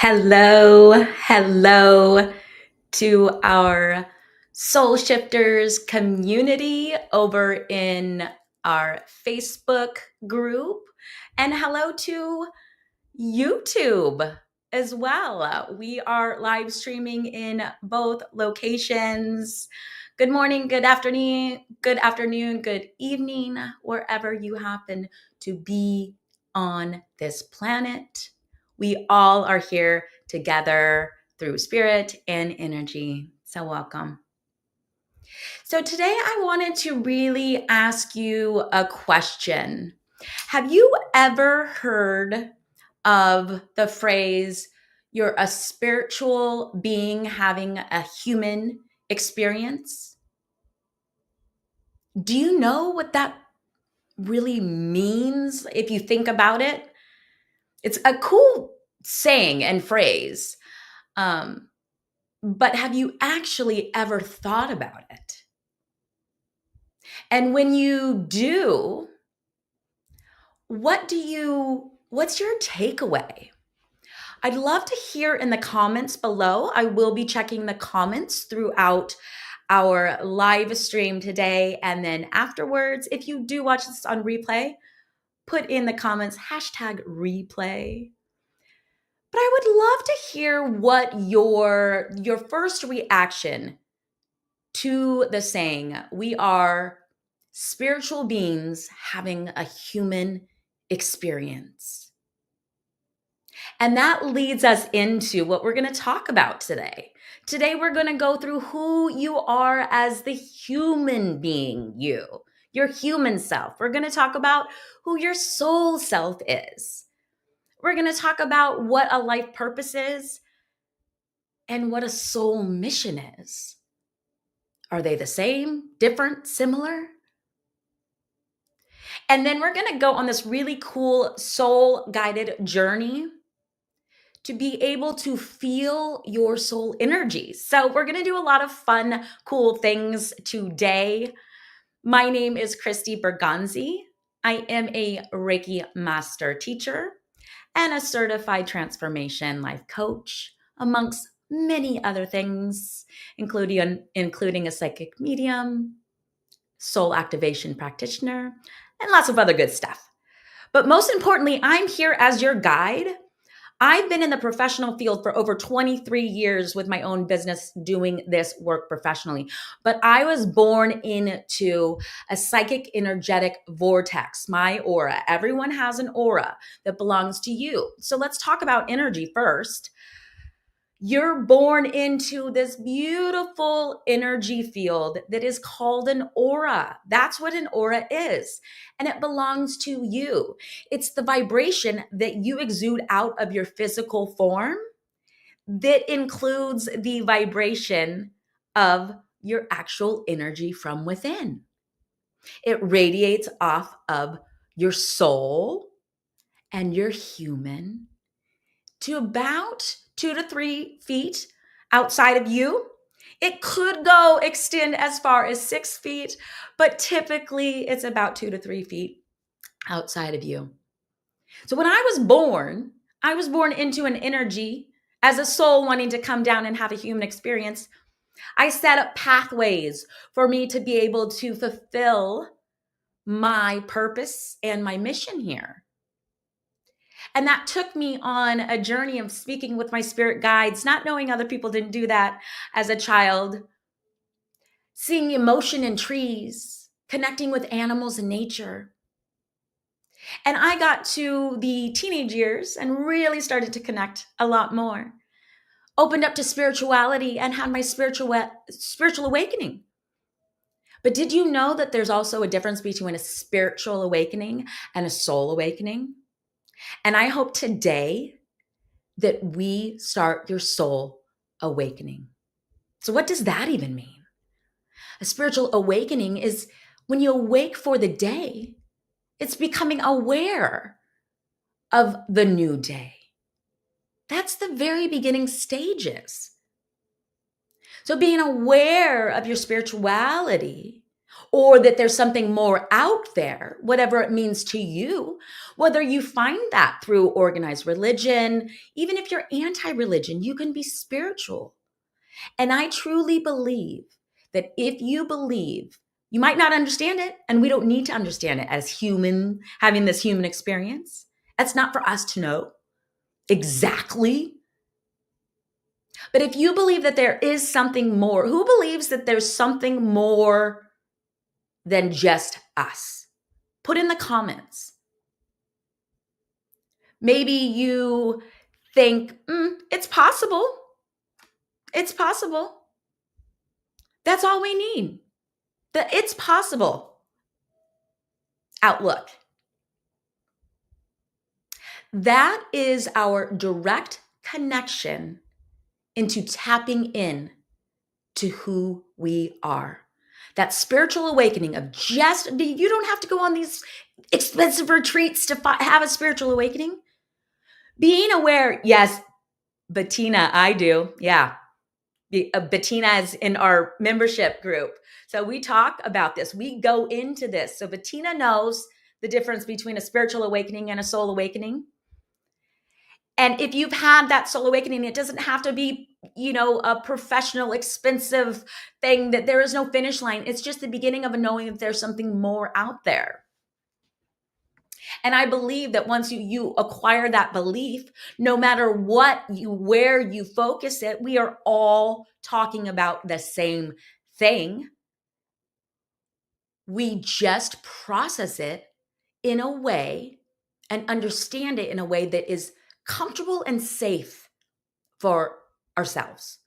Hello to our Soul Shifters community over in our Facebook group. And hello to YouTube as well. We are live streaming in both locations. Good morning, good afternoon, good evening, wherever you happen to be on this planet. We all are here together through spirit and energy. So welcome. So today I wanted to really ask you a question. Have you ever heard of the phrase, You're a spiritual being having a human experience. Do you know what that really means if you think about it? It's a cool saying and phrase. Um, but have you actually ever thought about it? And when you do, what's your takeaway? I'd love to hear in the comments below. I will be checking the comments throughout our live stream today. And then afterwards, if you do watch this on replay, put in the comments #replay. But I would love to hear what your first reaction to the saying, we are spiritual beings having a human experience. And that leads us into what we're going to talk about today. Today, we're going to go through who you are as the human being, your human self. We're going to talk about who your soul self is. We're going to talk about what a life purpose is and what a soul mission is. Are they the same, different, similar? And then we're going to go on this really cool soul guided journey to be able to feel your soul energy. So we're going to do a lot of fun, cool things today. My name is Christy Bergonzi. I am a Reiki master teacher and a certified transformation life coach, amongst many other things, including a psychic medium, soul activation practitioner, and lots of other good stuff. But most importantly, I'm here as your guide. I've been in the professional field for over 23 years with my own business doing this work professionally. But I was born into a psychic energetic vortex, my aura. Everyone has an aura that belongs to you. So let's talk about energy first. You're born into this beautiful energy field that is called an aura. That's what an aura is. And it belongs to you. It's the vibration that you exude out of your physical form that includes the vibration of your actual energy from within. It radiates off of your soul and your human to about 2 to 3 feet outside of you. It could go extend as far as 6 feet, but typically it's about 2 to 3 feet outside of you. So when I was born into an energy as a soul wanting to come down and have a human experience. I set up pathways for me to be able to fulfill my purpose and my mission here. And that took me on a journey of speaking with my spirit guides, not knowing other people didn't do that as a child, seeing emotion in trees, connecting with animals and nature. And I got to the teenage years and really started to connect a lot more. Opened up to spirituality and had my spiritual awakening. But did you know that there's also a difference between a spiritual awakening and a soul awakening? And I hope today that we start your soul awakening. So what does that even mean? A spiritual awakening is when you awake for the day, it's becoming aware of the new day. That's the very beginning stages. So being aware of your spirituality, or that there's something more out there, whatever it means to you, whether you find that through organized religion, even if you're anti-religion, you can be spiritual. And I truly believe that if you believe, you might not understand it, and we don't need to understand it as human, having this human experience. That's not for us to know exactly. But if you believe that there is something more, who believes that there's something more than just us? Put in the comments. Maybe you think, it's possible. It's possible. That's all we need. The it's possible outlook. That is our direct connection into tapping in to who we are. That spiritual awakening of just, you don't have to go on these expensive retreats to have a spiritual awakening. Being aware, yes, Bettina, I do. Yeah. Bettina is in our membership group. So we talk about this. We go into this. So Bettina knows the difference between a spiritual awakening and a soul awakening. And if you've had that soul awakening, it doesn't have to be, a professional, expensive thing that there is no finish line. It's just the beginning of a knowing that there's something more out there. And I believe that once you acquire that belief, no matter where you focus it, we are all talking about the same thing. We just process it in a way and understand it in a way that is comfortable and safe for ourselves.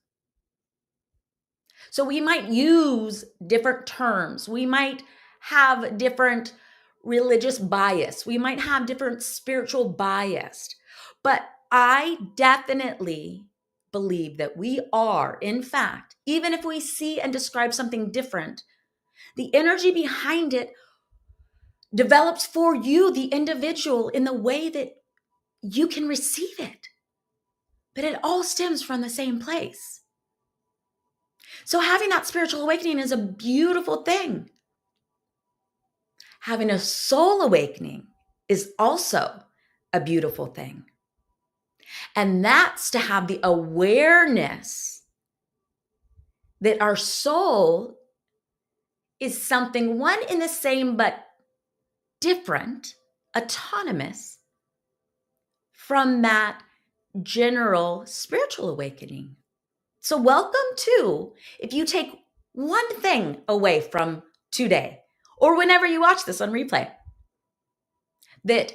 So we might use different terms. We might have different religious bias. We might have different spiritual bias. But I definitely believe that we are, in fact, even if we see and describe something different, the energy behind it develops for you, the individual, in the way that you can receive it. But it all stems from the same place. So having that spiritual awakening is a beautiful thing. Having a soul awakening is also a beautiful thing. And that's to have the awareness that our soul is something one in the same but different, autonomous from that general spiritual awakening. So welcome to, if you take one thing away from today, or whenever you watch this on replay, that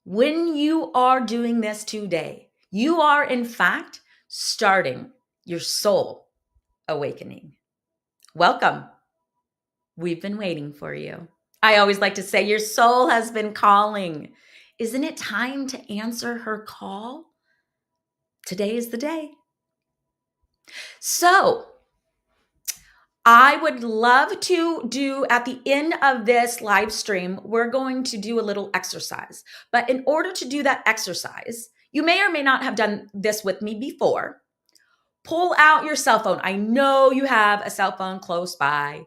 when you are doing this today, you are in fact starting your soul awakening. Welcome. We've been waiting for you. I always like to say your soul has been calling. Isn't it time to answer her call? Today is the day. So I would love to do, at the end of this live stream, we're going to do a little exercise. But in order to do that exercise, you may or may not have done this with me before. Pull out your cell phone. I know you have a cell phone close by.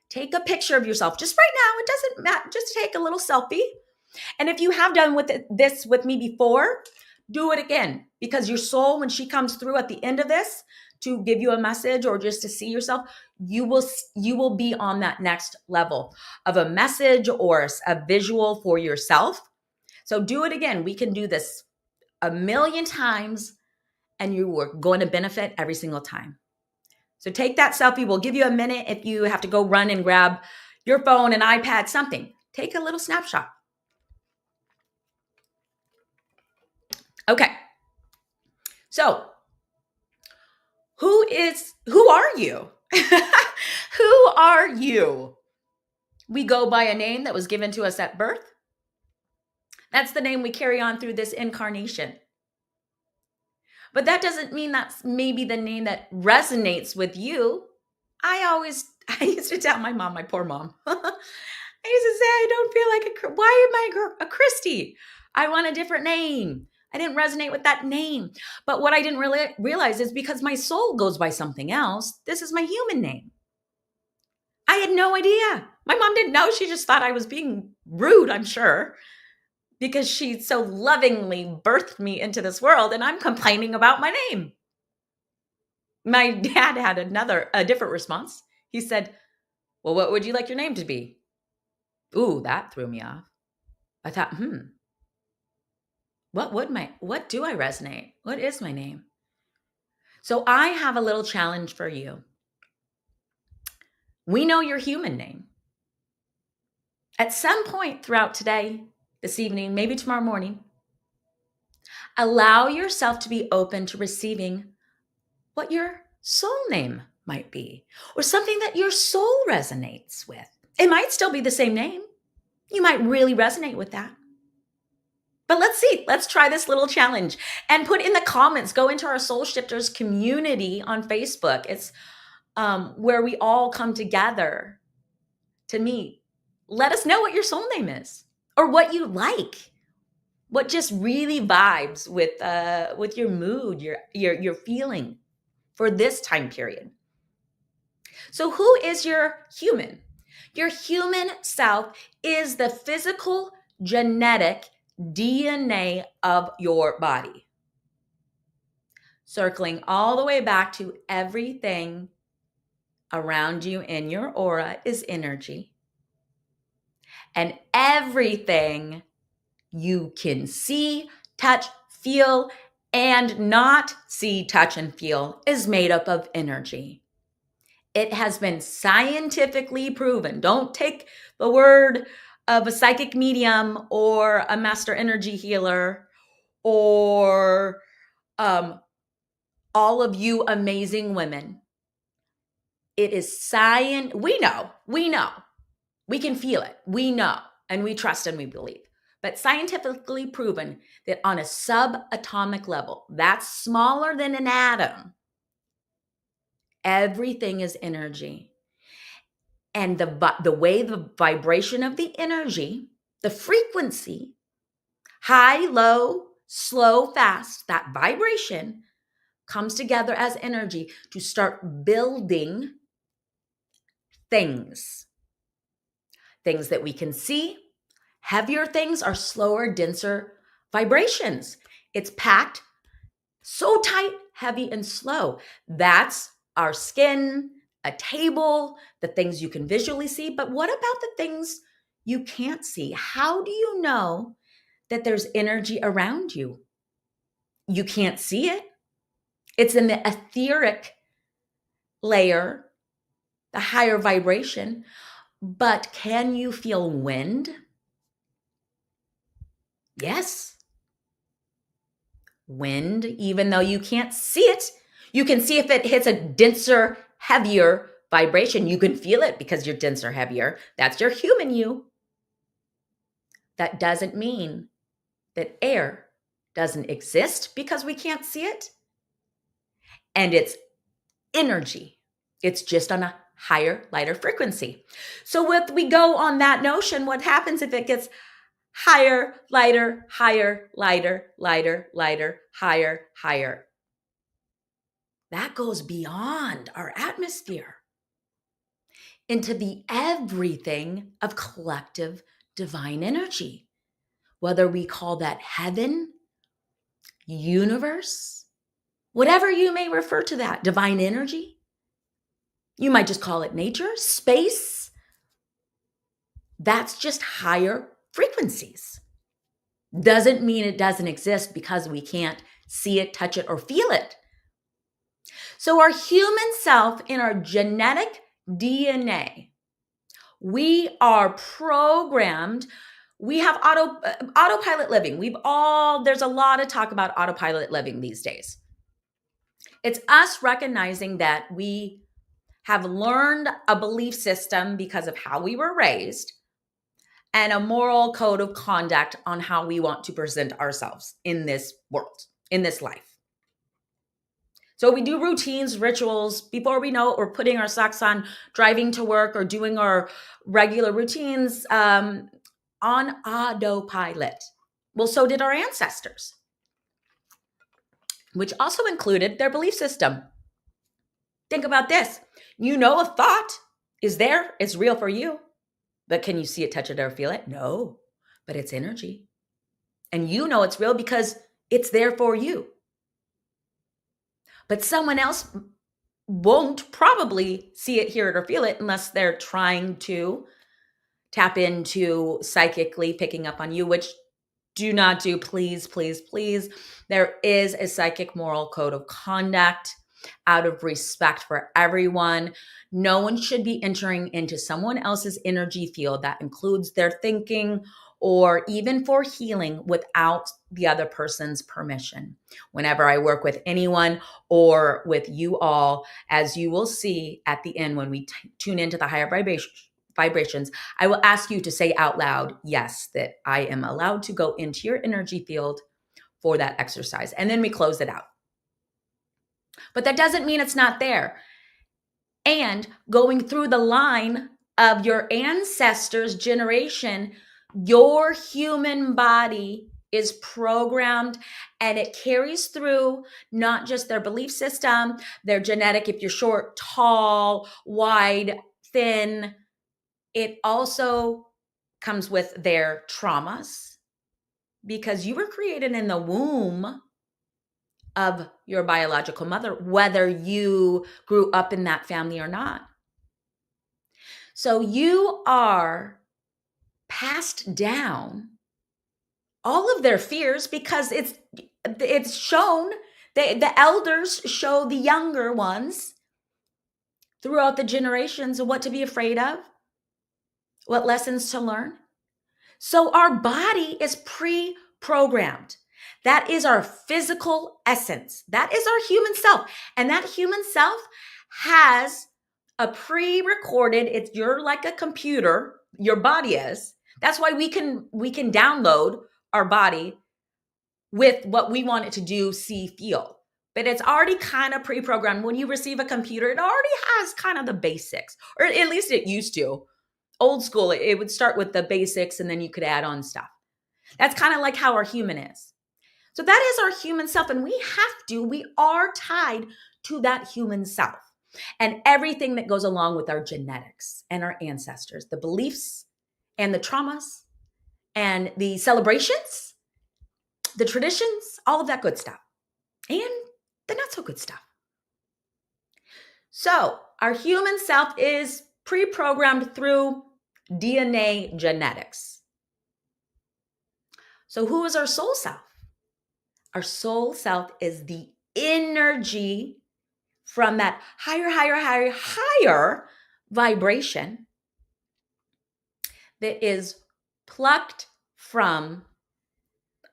Take a picture of yourself just right now. It doesn't matter. Just take a little selfie. And if you have done this with me before, do it again, because your soul, when she comes through at the end of this to give you a message or just to see yourself, you will be on that next level of a message or a visual for yourself. So do it again. We can do this a million times and you are going to benefit every single time. So take that selfie. We'll give you a minute if you have to go run and grab your phone, an iPad, something. Take a little snapshot. Okay. So who are you? Who are you? We go by a name that was given to us at birth. That's the name we carry on through this incarnation. But that doesn't mean that's maybe the name that resonates with you. I used to tell my mom, my poor mom, I used to say, I don't feel like why am I a Christy? I want a different name. I didn't resonate with that name. But what I didn't really realize is because my soul goes by something else, this is my human name. I had no idea. My mom didn't know. She just thought I was being rude, I'm sure, because she so lovingly birthed me into this world and I'm complaining about my name. My dad had a different response. He said, well, what would you like your name to be? Ooh, that threw me off. I thought, what do I resonate? What is my name? So I have a little challenge for you. We know your human name. At some point throughout today, this evening, maybe tomorrow morning, allow yourself to be open to receiving what your soul name might be, or something that your soul resonates with. It might still be the same name. You might really resonate with that. But let's see. Let's try this little challenge and put in the comments. Go into our Soul Shifters community on Facebook. It's where we all come together to meet. Let us know what your soul name is or what you like. What just really vibes with your mood, your feeling for this time period. So who is your human? Your human self is the physical genetic DNA of your body. Circling all the way back to everything around you in your aura is energy. And everything you can see, touch, feel, and not see, touch, and feel is made up of energy. It has been scientifically proven. Don't take the word of a psychic medium or a master energy healer or all of you amazing women. It is science. We know. We can feel it. We know, and we trust and we believe. But scientifically proven that on a subatomic level, that's smaller than an atom, everything is energy. And the way the vibration of the energy, the frequency, high, low, slow, fast, that vibration comes together as energy to start building things that we can see. Heavier things are slower, denser vibrations. It's packed so tight, heavy, and slow. That's our skin, a table, the things you can visually see. But what about the things you can't see? How do you know that there's energy around you? You can't see it. It's in the etheric layer, the higher vibration. But can you feel wind? Yes. Wind, even though you can't see it, you can see if it hits a denser, heavier vibration. You can feel it because you're denser, heavier. That's your human you. That doesn't mean that air doesn't exist because we can't see it. And it's energy. It's just on a higher, lighter frequency. So we go on that notion, what happens if it gets higher, lighter, higher, lighter, lighter, lighter, higher, higher? That goes beyond our atmosphere into the everything of collective divine energy, whether we call that heaven, universe, whatever you may refer to that, divine energy. You might just call it nature, space. That's just higher frequencies. Doesn't mean it doesn't exist because we can't see it, touch it, or feel it. So our human self in our genetic DNA, we are programmed. We have autopilot living. There's a lot of talk about autopilot living these days. It's us recognizing that we have learned a belief system because of how we were raised and a moral code of conduct on how we want to present ourselves in this world, in this life. So we do routines, rituals. Before we know it, we're putting our socks on, driving to work, or doing our regular routines on autopilot. Well, so did our ancestors, which also included their belief system. Think about this. You know a thought is there. It's real for you. But can you see it, touch it, or feel it? No, but it's energy. And you know it's real because it's there for you. But someone else won't probably see it, hear it, or feel it unless they're trying to tap into psychically picking up on you, which do not do, please, please, please. There is a psychic moral code of conduct out of respect for everyone. No one should be entering into someone else's energy field that includes their thinking or even for healing without the other person's permission. Whenever I work with anyone or with you all, as you will see at the end when we tune into the higher vibrations, I will ask you to say out loud, yes, that I am allowed to go into your energy field for that exercise. And then we close it out. But that doesn't mean it's not there. And going through the line of your ancestors' generation, your human body is programmed and it carries through not just their belief system, their genetic, if you're short, tall, wide, thin. It also comes with their traumas because you were created in the womb of your biological mother, whether you grew up in that family or not. So you are passed down all of their fears because it's shown, the elders show the younger ones throughout the generations of what to be afraid of, what lessons to learn. So our body is pre-programmed. That is our physical essence. That is our human self. And that human self has a pre-recorded, you're like a computer, your body is. That's why we can download our body with what we want it to do, see, feel. But it's already kind of pre-programmed. When you receive a computer, it already has kind of the basics, or at least it used to. Old school, it would start with the basics and then you could add on stuff. That's kind of like how our human is. So that is our human self, and we are tied to that human self and everything that goes along with our genetics and our ancestors, the beliefs and the traumas and the celebrations, the traditions, all of that good stuff, and the not so good stuff. So our human self is pre-programmed through DNA genetics. So who is our soul self? Our soul self is the energy from that higher vibration that is plucked from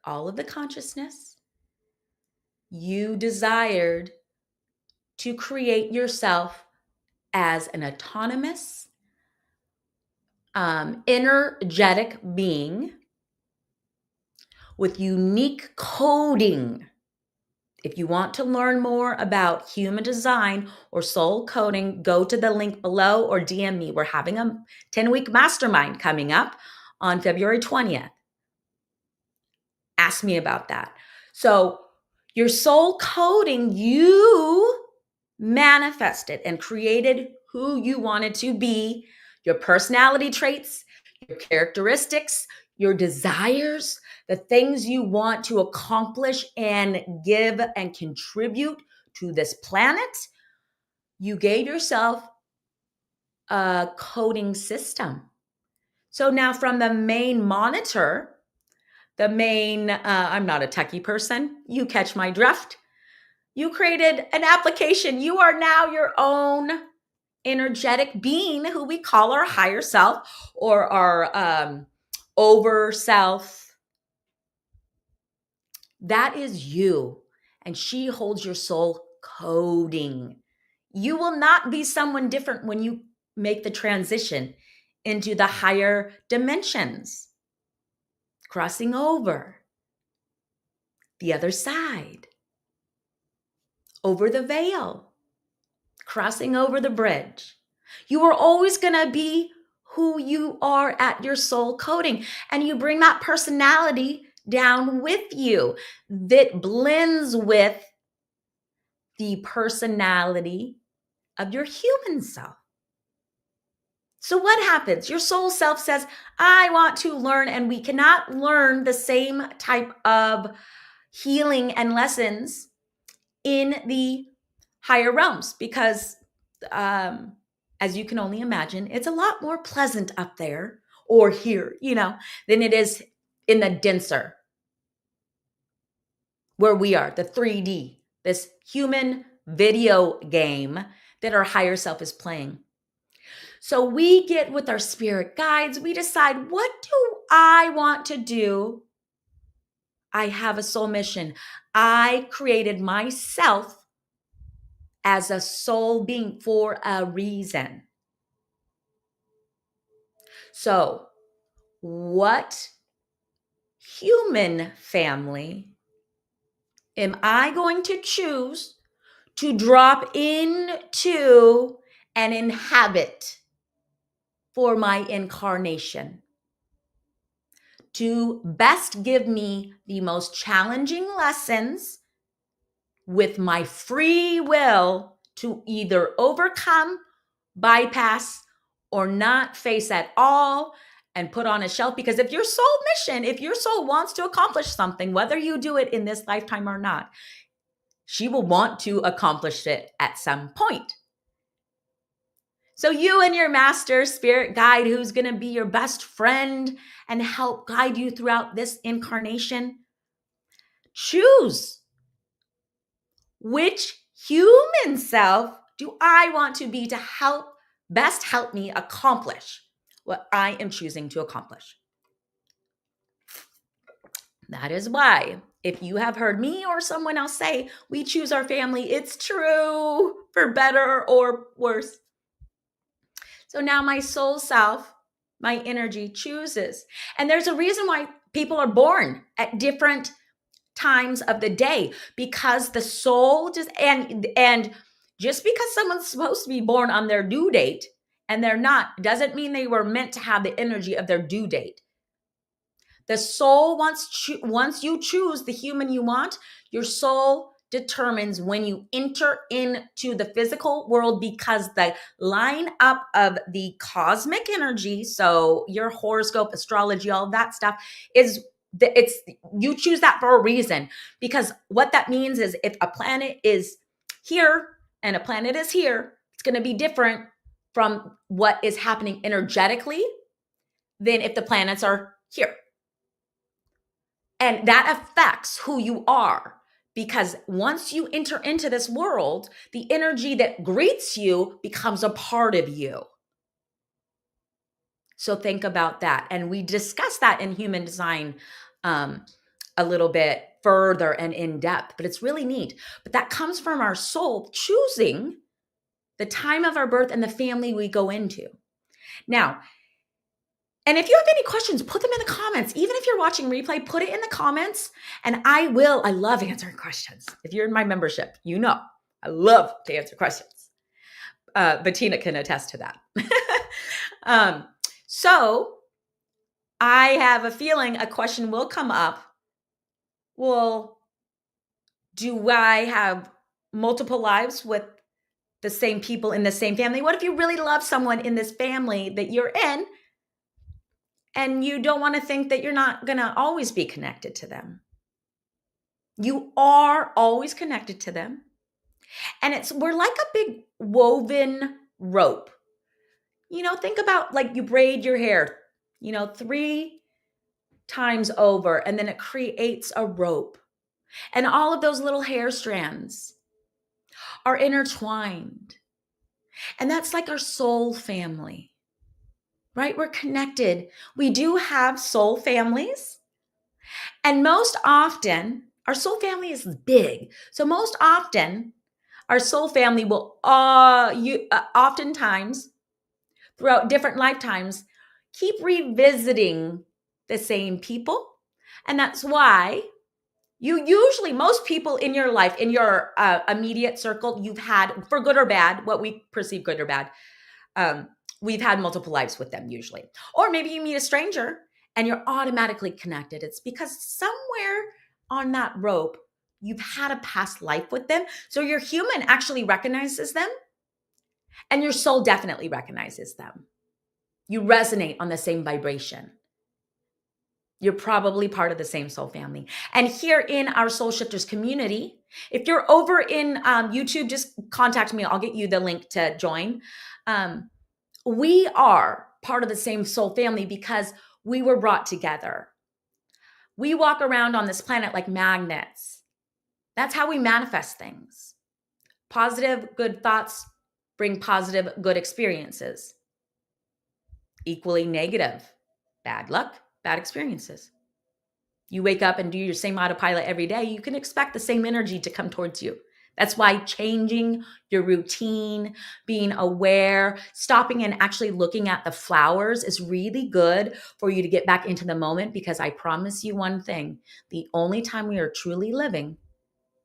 all of the consciousness you desired to create yourself as an autonomous, energetic being with unique coding. If you want to learn more about human design or soul coding, go to the link below or DM me. We're having a 10-week mastermind coming up on February 20th. Ask me about that. So your soul coding, you manifested and created who you wanted to be, your personality traits, your characteristics, your desires, the things you want to accomplish and give and contribute to this planet. You gave yourself a coding system. So now from the main monitor, I'm not a techie person. You catch my drift. You created an application. You are now your own energetic being who we call our higher self or our over self. That is you. And she holds your soul coding. You will not be someone different when you make the transition into the higher dimensions, crossing over the other side, over the veil, crossing over the bridge. You are always going to be who you are at your soul coding, and you bring that personality down with you that blends with the personality of your human self. So what happens? Your soul self says, I want to learn, and we cannot learn the same type of healing and lessons in the higher realms because, as you can only imagine, it's a lot more pleasant up there or here, than it is in the denser where we are, the 3D, this human video game that our higher self is playing. So we get with our spirit guides, we decide, what do I want to do? I have a soul mission. I created myself as a soul being for a reason. So, what human family am I going to choose to drop into and inhabit for my incarnation to best give me the most challenging lessons with my free will to either overcome, bypass, or not face at all and put on a shelf? Because if your soul mission, if your soul wants to accomplish something, whether you do it in this lifetime or not, she will want to accomplish it at some point. So you and your master spirit guide, who's going to be your best friend and help guide you throughout this incarnation, choose which human self do I want to be to best help me accomplish what I am choosing to accomplish. That is why, if you have heard me or someone else say, we choose our family, it's true, for better or worse. So now my soul self, my energy chooses. And there's a reason why people are born at different times of the day, because the soul just, and just because someone's supposed to be born on their due date and they're not, doesn't mean they were meant to have the energy of their due date. The soul, once you choose the human you want, your soul determines when you enter into the physical world, because the line up of the cosmic energy, so your horoscope, astrology, all that stuff, you choose that for a reason. Because what that means is, if a planet is here and a planet is here, it's going to be different from what is happening energetically than if the planets are here. And that affects who you are, because once you enter into this world, the energy that greets you becomes a part of you. So think about that. And we discuss that in human design a little bit further and in depth, but it's really neat. But that comes from our soul choosing the time of our birth and the family we go into. Now, and if you have any questions, put them in the comments. Even if you're watching replay, put it in the comments, and I love answering questions. If you're in my membership, you know I love to answer questions. Bettina can attest to that. So I have a feeling a question will come up. Well, do I have multiple lives with the same people in the same family? What if you really love someone in this family that you're in, and you don't want to think that you're not going to always be connected to them? You are always connected to them. And we're like a big woven rope. Think about, like, you braid your hair, 3 times over, and then it creates a rope. And all of those little hair strands are intertwined. And that's like our soul family, right? We're connected. We do have soul families. And most often, our soul family is big. So most often, our soul family will oftentimes, throughout different lifetimes, keep revisiting the same people. And that's why most people in your life, in your immediate circle, you've had, for good or bad, what we perceive good or bad, we've had multiple lives with them usually. Or maybe you meet a stranger and you're automatically connected. It's because somewhere on that rope, you've had a past life with them. So your human actually recognizes them, and your soul definitely recognizes them. You resonate on the same vibration. You're probably part of the same soul family. And here in our Soul Shifters community, if you're over in YouTube, just contact me. I'll get you the link to join. We are part of the same soul family because we were brought together. We walk around on this planet like magnets. That's how we manifest things. Positive, good thoughts bring positive, good experiences. Equally negative, bad luck, bad experiences. You wake up and do your same autopilot every day, you can expect the same energy to come towards you. That's why changing your routine, being aware, stopping and actually looking at the flowers is really good for you to get back into the moment, because I promise you one thing, the only time we are truly living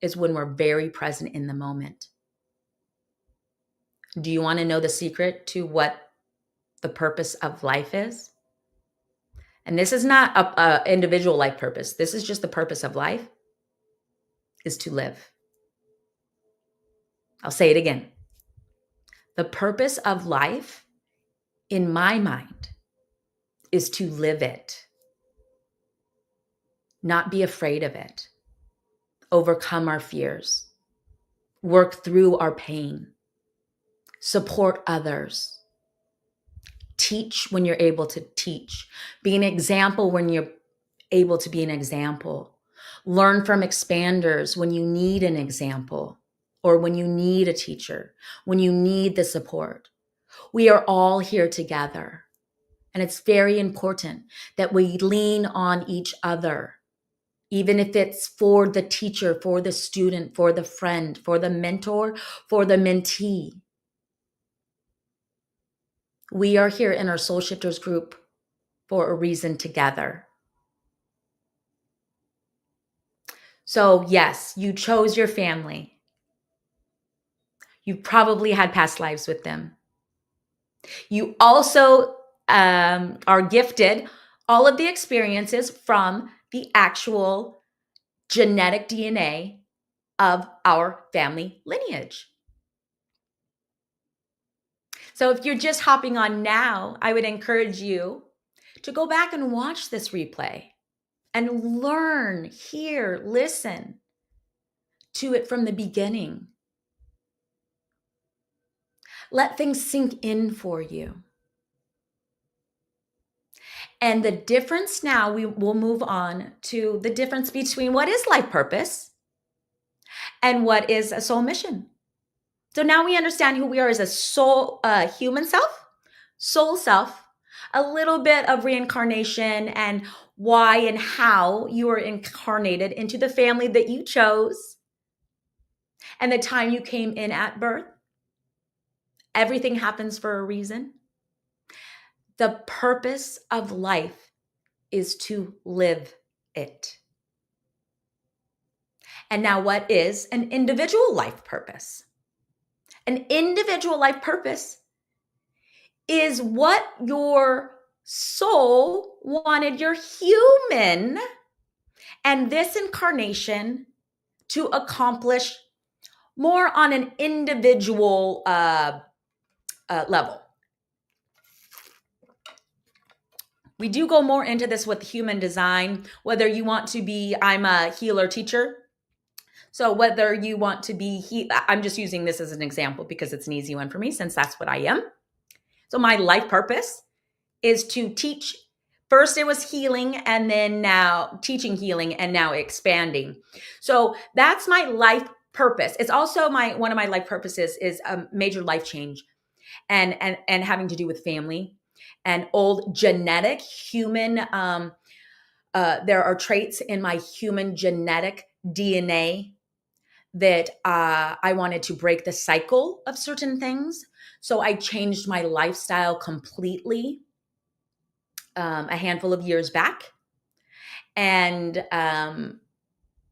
is when we're very present in the moment. Do you want to know the secret to what the purpose of life is? And this is not a individual life purpose. This is just the purpose of life is to live. I'll say it again. The purpose of life, in my mind, is to live it, not be afraid of it, overcome our fears, work through our pain, support others, teach when you're able to teach, be an example when you're able to be an example, learn from expanders when you need an example, or when you need a teacher, when you need the support. We are all here together. And it's very important that we lean on each other, even if it's for the teacher, for the student, for the friend, for the mentor, for the mentee. We are here in our Soul Shifters group for a reason together. So yes, you chose your family. You probably had past lives with them. You also are gifted all of the experiences from the actual genetic DNA of our family lineage. So if you're just hopping on now, I would encourage you to go back and watch this replay and learn, hear, listen to it from the beginning. Let things sink in for you. And the difference now, we will move on to the difference between what is life purpose and what is a soul mission. So now we understand who we are as a soul, human self, soul self, a little bit of reincarnation and why and how you were incarnated into the family that you chose and the time you came in at birth. Everything happens for a reason. The purpose of life is to live it. And now, what is an individual life purpose? An individual life purpose is what your soul wanted your human and this incarnation to accomplish more on an individual level. We do go more into this with human design, whether you want to be, I'm a healer teacher. So whether you want to be, I'm just using this as an example because it's an easy one for me since that's what I am. So my life purpose is to teach. First it was healing, and then now teaching healing, and now expanding. So that's my life purpose. It's also one of my life purposes is a major life change and having to do with family and old genetic human. There are traits in my human genetic DNA that I wanted to break the cycle of certain things. So I changed my lifestyle completely a handful of years back. And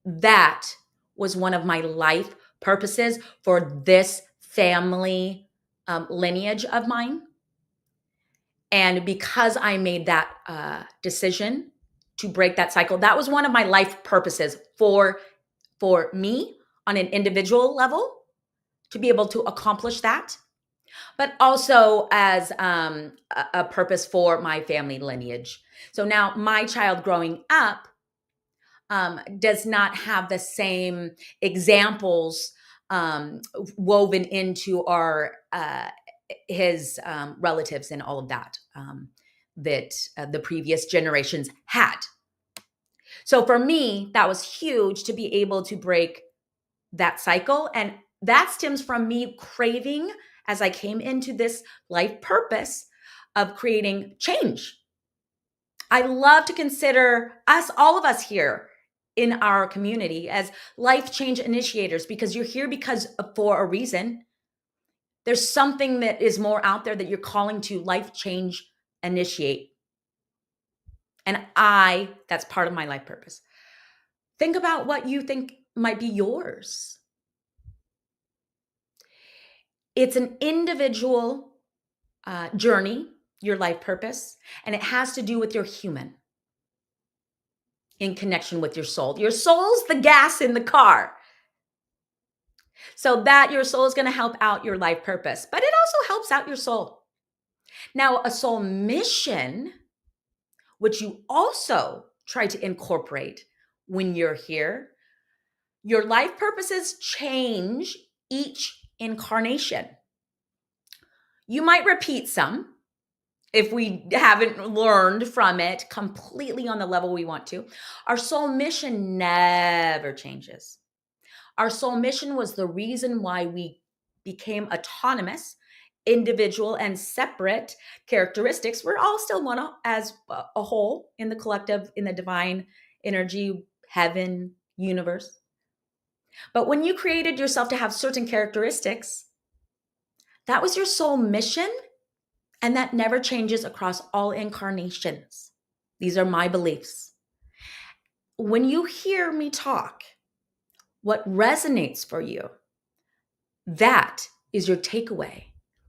that was one of my life purposes for this family lineage of mine. And because I made that decision to break that cycle, that was one of my life purposes for me on an individual level to be able to accomplish that, but also as a purpose for my family lineage. So now my child growing up does not have the same examples woven into our his relatives and all of that that the previous generations had. So for me, that was huge to be able to break that cycle. And that stems from me craving, as I came into this life purpose of creating change. I love to consider us, all of us here, in our community as life change initiators, because you're here because for a reason. There's something that is more out there that you're calling to life change initiate. And that's part of my life purpose. Think about what you think might be yours. It's an individual journey, your life purpose, and it has to do with your human in connection with your soul. Your soul's the gas in the car. So that your soul is going to help out your life purpose, but it also helps out your soul. Now, a soul mission, which you also try to incorporate when you're here, your life purposes change each incarnation. You might repeat some if we haven't learned from it completely on the level we want to. Our soul mission never changes. Our soul mission was the reason why we became autonomous, individual, and separate characteristics. We're all still one as a whole in the collective, in the divine energy, heaven, universe. But when you created yourself to have certain characteristics, that was your soul mission, and that never changes across all incarnations. These are my beliefs. When you hear me talk, what resonates for you, that is your takeaway.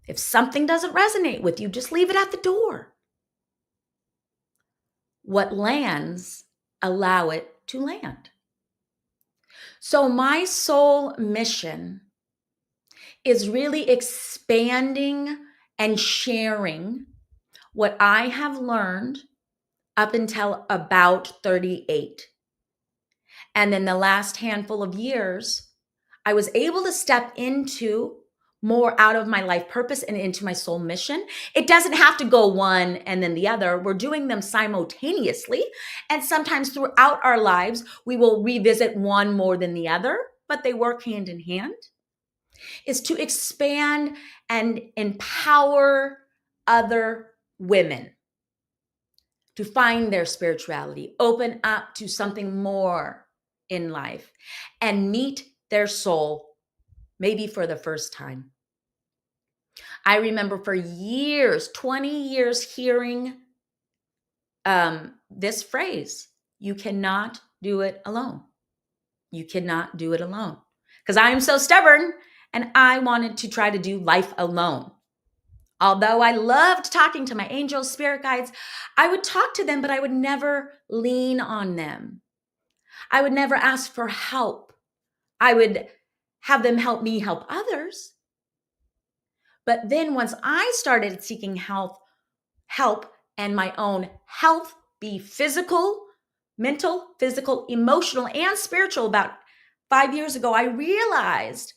If something doesn't resonate with you, just leave it at the door. What lands, allow it to land. So my soul mission is really expanding and sharing what I have learned up until about 38. And then the last handful of years, I was able to step into more out of my life purpose and into my soul mission. It doesn't have to go one and then the other. We're doing them simultaneously. And sometimes throughout our lives, we will revisit one more than the other, but they work hand in hand. Is to expand and empower other women to find their spirituality, open up to something more in life, and meet their soul, maybe for the first time. I remember for years, 20 years, hearing this phrase, you cannot do it alone. You cannot do it alone. Because I am so stubborn and I wanted to try to do life alone. Although I loved talking to my angels, spirit guides, I would talk to them, but I would never lean on them. I would never ask for help. I would have them help me help others. But then once I started seeking help and my own health, be physical, mental, physical, emotional, and spiritual, about 5 years ago, I realized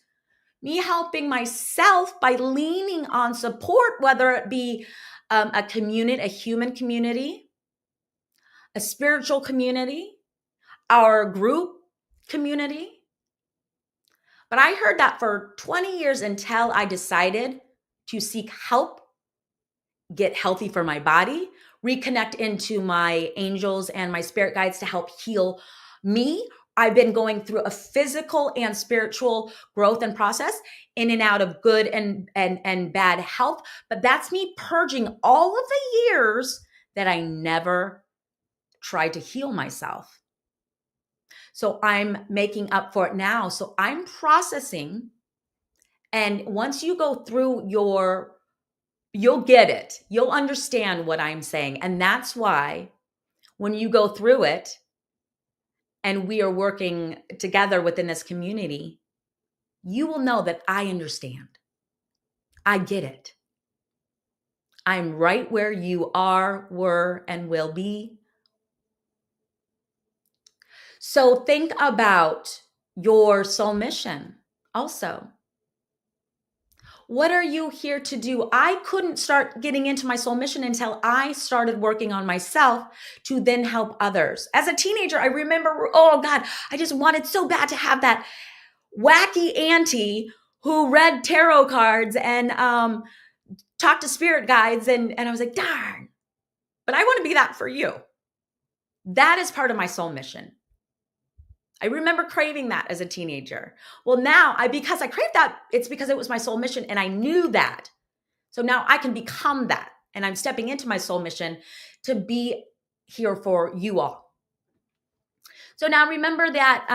me helping myself by leaning on support, whether it be a community, a human community, a spiritual community, our group community. But I heard that for 20 years until I decided to seek help, get healthy for my body, reconnect into my angels and my spirit guides to help heal me. I've been going through a physical and spiritual growth and process in and out of good and bad health. But that's me purging all of the years that I never tried to heal myself. So I'm making up for it now. So I'm processing. And once you go through you'll get it. You'll understand what I'm saying. And that's why when you go through it, and we are working together within this community, you will know that I understand. I get it. I'm right where you are, were, and will be. So think about your soul mission also. What are you here to do? I couldn't start getting into my soul mission until I started working on myself to then help others. As a teenager, I remember, oh God, I just wanted so bad to have that wacky auntie who read tarot cards and talked to spirit guides. And I was like, darn, but I want to be that for you. That is part of my soul mission. I remember craving that as a teenager. Well, now because I craved that, it's because it was my soul mission and I knew that. So now I can become that. And I'm stepping into my soul mission to be here for you all. So now remember that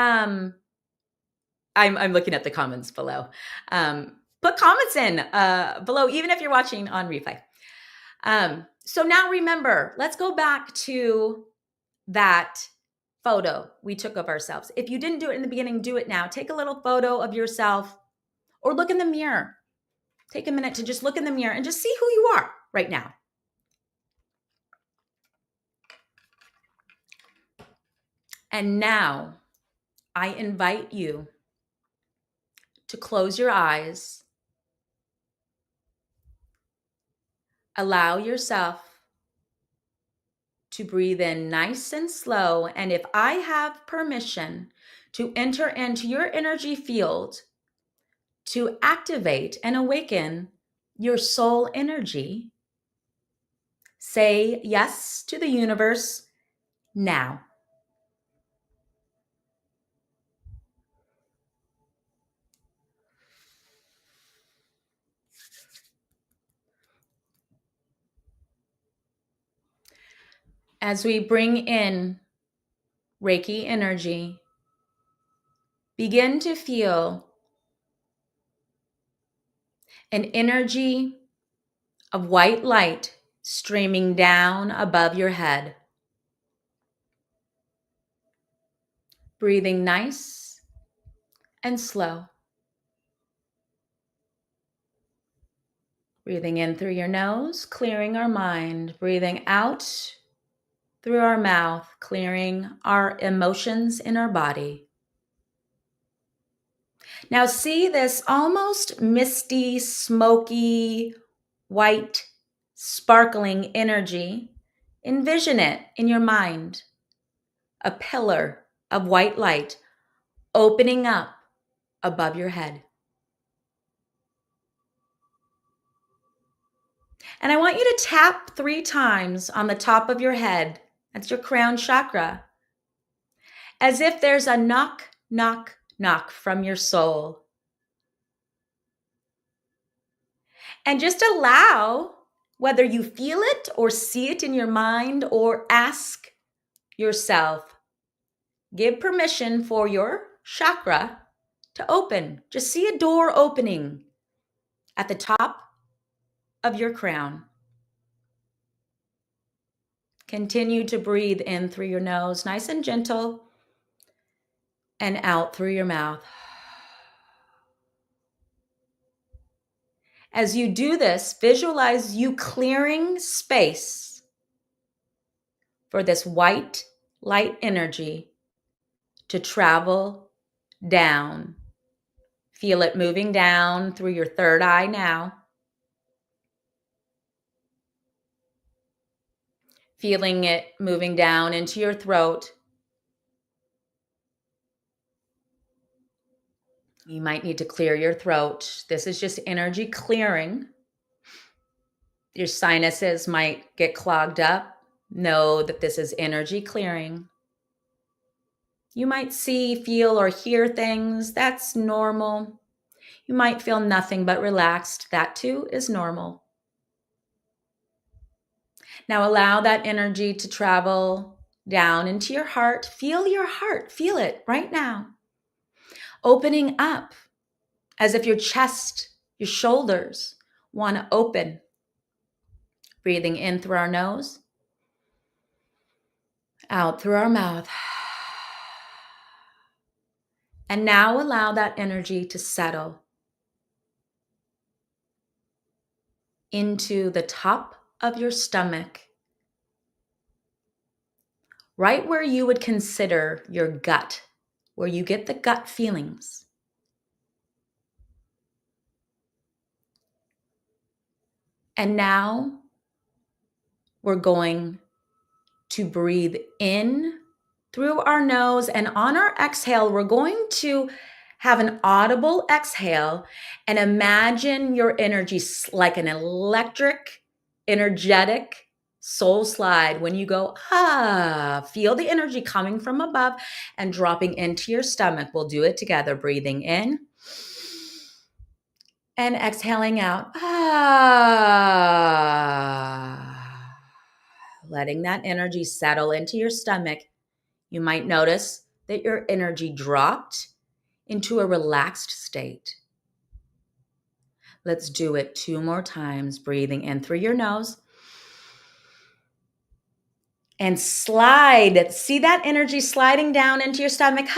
I'm looking at the comments below. Put comments in below, even if you're watching on replay. So now remember, let's go back to that photo we took of ourselves. If you didn't do it in the beginning, do it now. Take a little photo of yourself or look in the mirror. Take a minute to just look in the mirror and just see who you are right now. And now I invite you to close your eyes. Allow yourself to breathe in nice and slow. And if I have permission to enter into your energy field to activate and awaken your soul energy, say yes to the universe now. As we bring in Reiki energy, begin to feel an energy of white light streaming down above your head. Breathing nice and slow. Breathing in through your nose, clearing our mind. Breathing out through our mouth, clearing our emotions in our body. Now see this almost misty, smoky, white, sparkling energy. Envision it in your mind. A pillar of white light opening up above your head. And I want you to tap 3 times on the top of your head. That's your crown chakra. As if there's a knock, knock, knock from your soul. And just allow, whether you feel it or see it in your mind or ask yourself, give permission for your chakra to open. Just see a door opening at the top of your crown. Continue to breathe in through your nose, nice and gentle, and out through your mouth. As you do this, visualize you clearing space for this white light energy to travel down. Feel it moving down through your third eye now. Feeling it moving down into your throat. You might need to clear your throat. This is just energy clearing. Your sinuses might get clogged up. Know that this is energy clearing. You might see, feel, or hear things. That's normal. You might feel nothing but relaxed. That too is normal. Now allow that energy to travel down into your heart. Feel your heart. Feel it right now. Opening up as if your chest, your shoulders want to open. Breathing in through our nose, out through our mouth. And now allow that energy to settle into the top of your stomach, right where you would consider your gut, where you get the gut feelings. And now we're going to breathe in through our nose, and on our exhale, we're going to have an audible exhale and imagine your energy like an electric, energetic Soul slide. When you go, feel the energy coming from above and dropping into your stomach. We'll do it together. Breathing in and exhaling out. Letting that energy settle into your stomach. You might notice that your energy dropped into a relaxed state. Let's do it 2 more times. Breathing in through your nose. And slide. See that energy sliding down into your stomach.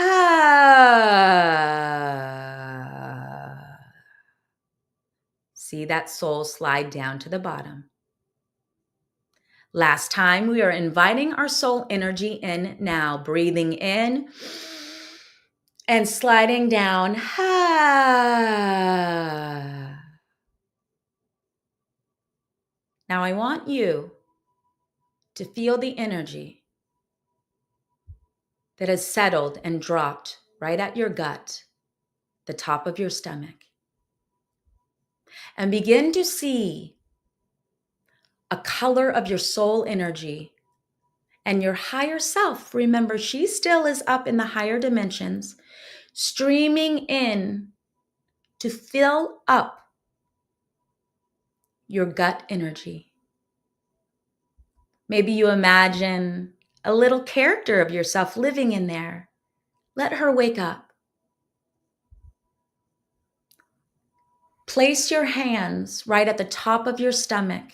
See that soul slide down to the bottom. Last time, we are inviting our soul energy in now. Breathing in and sliding down. Now I want you to feel the energy that has settled and dropped right at your gut, the top of your stomach. And begin to see a color of your soul energy and your higher self. Remember, she still is up in the higher dimensions, streaming in to fill up your gut energy. Maybe you imagine a little character of yourself living in there. Let her wake up. Place your hands right at the top of your stomach.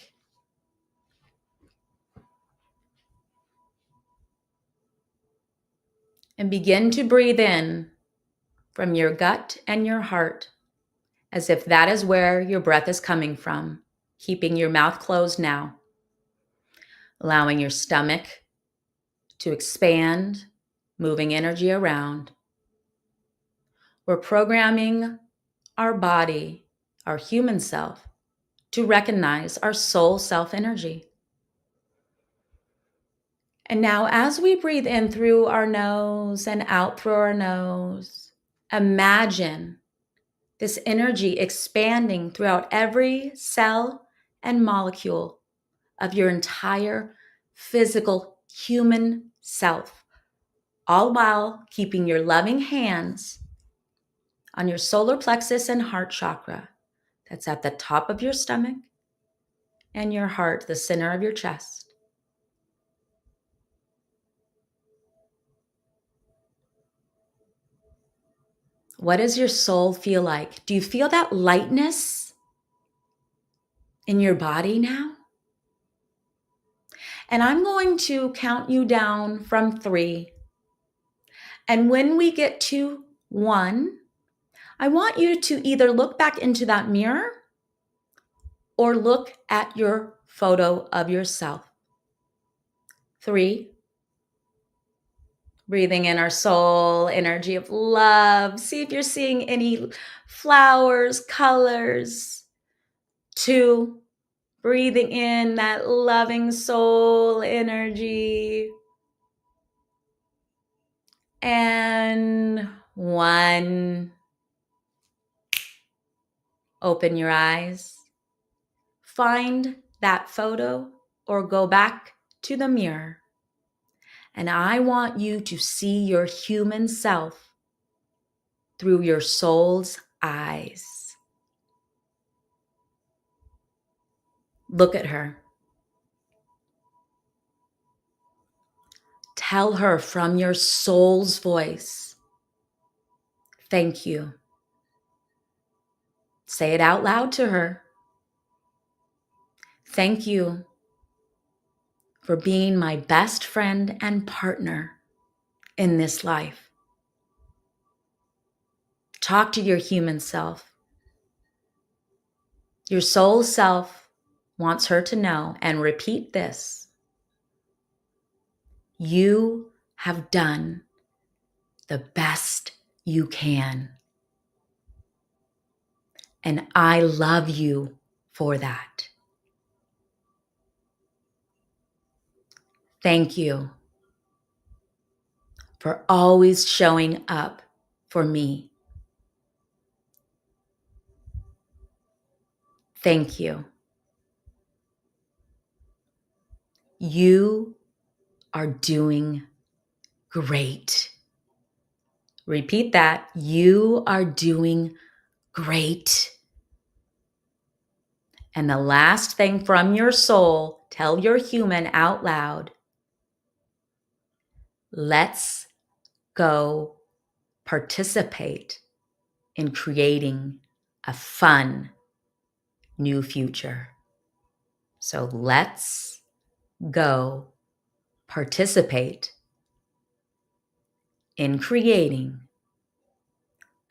And begin to breathe in from your gut and your heart, as if that is where your breath is coming from, keeping your mouth closed now, allowing your stomach to expand, moving energy around. We're programming our body, our human self, to recognize our soul self energy. And now, as we breathe in through our nose and out through our nose, imagine this energy expanding throughout every cell and molecule of your entire physical human self, all while keeping your loving hands on your solar plexus and heart chakra that's at the top of your stomach and your heart, the center of your chest. What does your soul feel like? Do you feel that lightness in your body now? And I'm going to count you down from 3. And when we get to 1, I want you to either look back into that mirror or look at your photo of yourself. 3. Breathing in our soul, energy of love. See if you're seeing any flowers, colors. 2. Breathing in that loving soul energy. And 1. Open your eyes. Find that photo or go back to the mirror. And I want you to see your human self through your soul's eyes. Look at her. Tell her from your soul's voice, thank you. Say it out loud to her. Thank you for being my best friend and partner in this life. Talk to your human self. Your soul self wants her to know, and repeat this: you have done the best you can. And I love you for that. Thank you for always showing up for me. Thank you. You are doing great. Repeat that. You are doing great. And the last thing from your soul, tell your human out loud. Let's go participate in creating a fun new future. So let's go participate in creating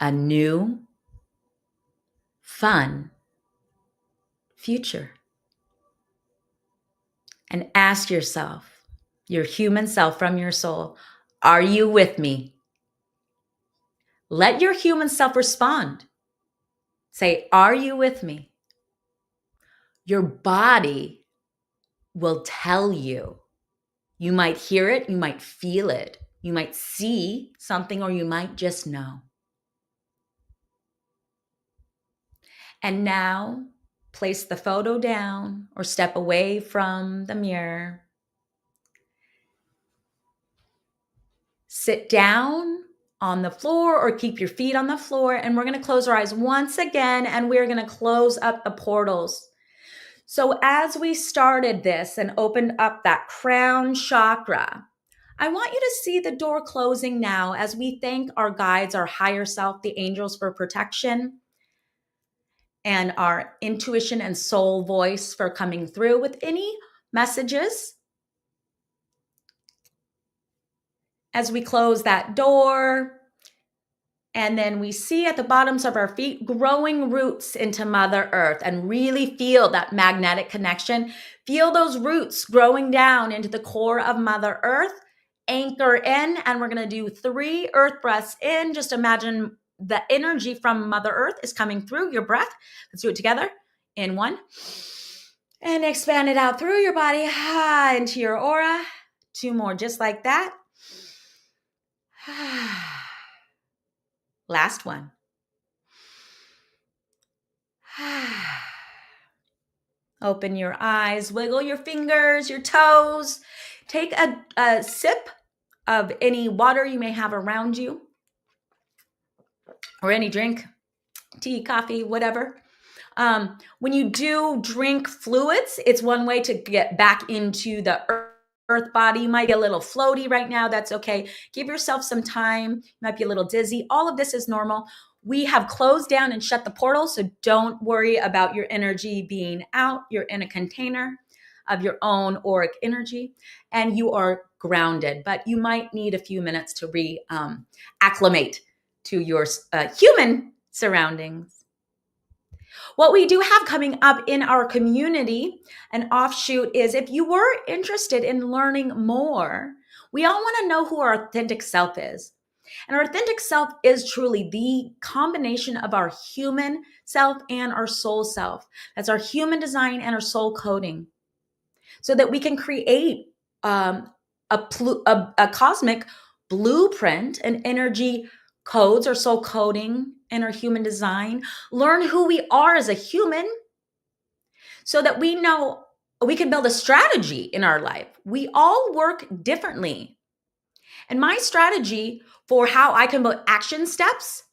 a new, fun future. And ask yourself, your human self from your soul, are you with me? Let your human self respond. Say, are you with me? Your body will tell you. You might hear it, you might feel it, you might see something, or you might just know. And now, place the photo down or step away from the mirror. Sit down on the floor or keep your feet on the floor, and we're going to close our eyes once again, and we're going to close up the portals. So as we started this and opened up that crown chakra, I want you to see the door closing now as we thank our guides, our higher self, the angels, for protection, and our intuition and soul voice for coming through with any messages. As we close that door, and then we see at the bottoms of our feet growing roots into Mother Earth, and really feel that magnetic connection. Feel those roots growing down into the core of Mother Earth. Anchor in, and we're going to do 3 earth breaths in. Just imagine the energy from Mother Earth is coming through your breath. Let's do it together. In 1. And expand it out through your body, into your aura. 2 more, just like that. Last one. Open your eyes, wiggle your fingers, your toes. Take a sip of any water you may have around you, or any drink, tea, coffee, whatever. When you do drink fluids, it's one way to get back into the earth body. You might be a little floaty right now. That's okay. Give yourself some time. You might be a little dizzy. All of this is normal. We have closed down and shut the portal, so don't worry about your energy being out. You're in a container of your own auric energy, and you are grounded, but you might need a few minutes to acclimate to your human surroundings. What we do have coming up in our community, an offshoot, is if you were interested in learning more, we all want to know who our authentic self is. And our authentic self is truly the combination of our human self and our soul self. That's our human design and our soul coding, so that we can create a cosmic blueprint and energy codes, or soul coding, and our human design. Learn who we are as a human, so that we know we can build a strategy in our life. We all work differently. And my strategy for how I can build action steps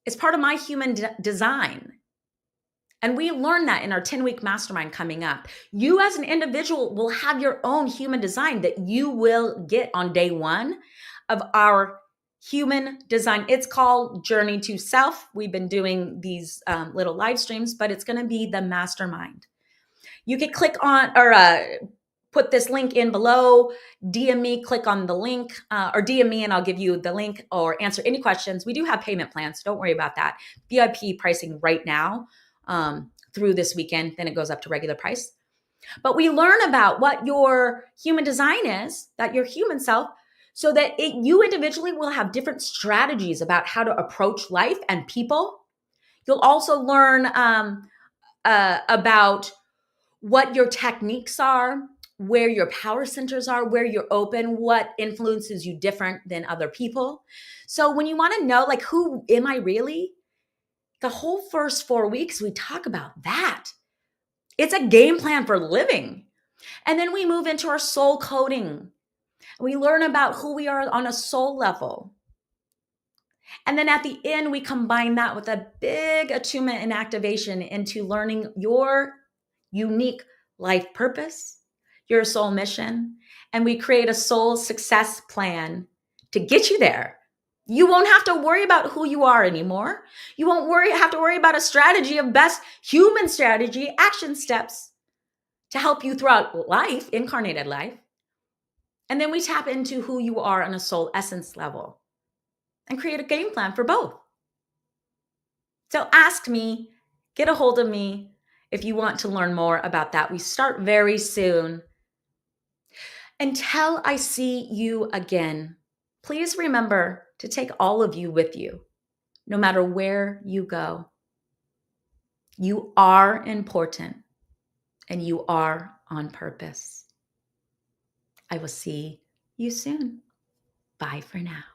is part of my human design. And we learn that in our 10-week mastermind coming up. You as an individual will have your own human design that you will get on day 1 of our human design. It's called Journey to Self. We've been doing these little live streams, but it's going to be the mastermind. You can click on, or put this link in below, DM me, click on the link, or DM me and I'll give you the link, or answer any questions. We do have payment plans, so don't worry about that. VIP pricing right now through this weekend, then it goes up to regular price. But we learn about what your human design is, that your human self, so that you individually will have different strategies about how to approach life and people. You'll also learn about what your techniques are, where your power centers are, where you're open, what influences you different than other people. So when you want to know, like, who am I really? The whole first 4 weeks, we talk about that. It's a game plan for living. And then we move into our soul coding. We learn about who we are on a soul level. And then at the end, we combine that with a big attunement and activation into learning your unique life purpose, your soul mission, and we create a soul success plan to get you there. You won't have to worry about who you are anymore. You won't have to worry about a strategy of best human strategy, action steps to help you throughout life, incarnated life. And then we tap into who you are on a soul essence level and create a game plan for both. So ask me, get a hold of me if you want to learn more about that. We start very soon. Until I see you again, please remember to take all of you with you, no matter where you go. You are important and you are on purpose. I will see you soon. Bye for now.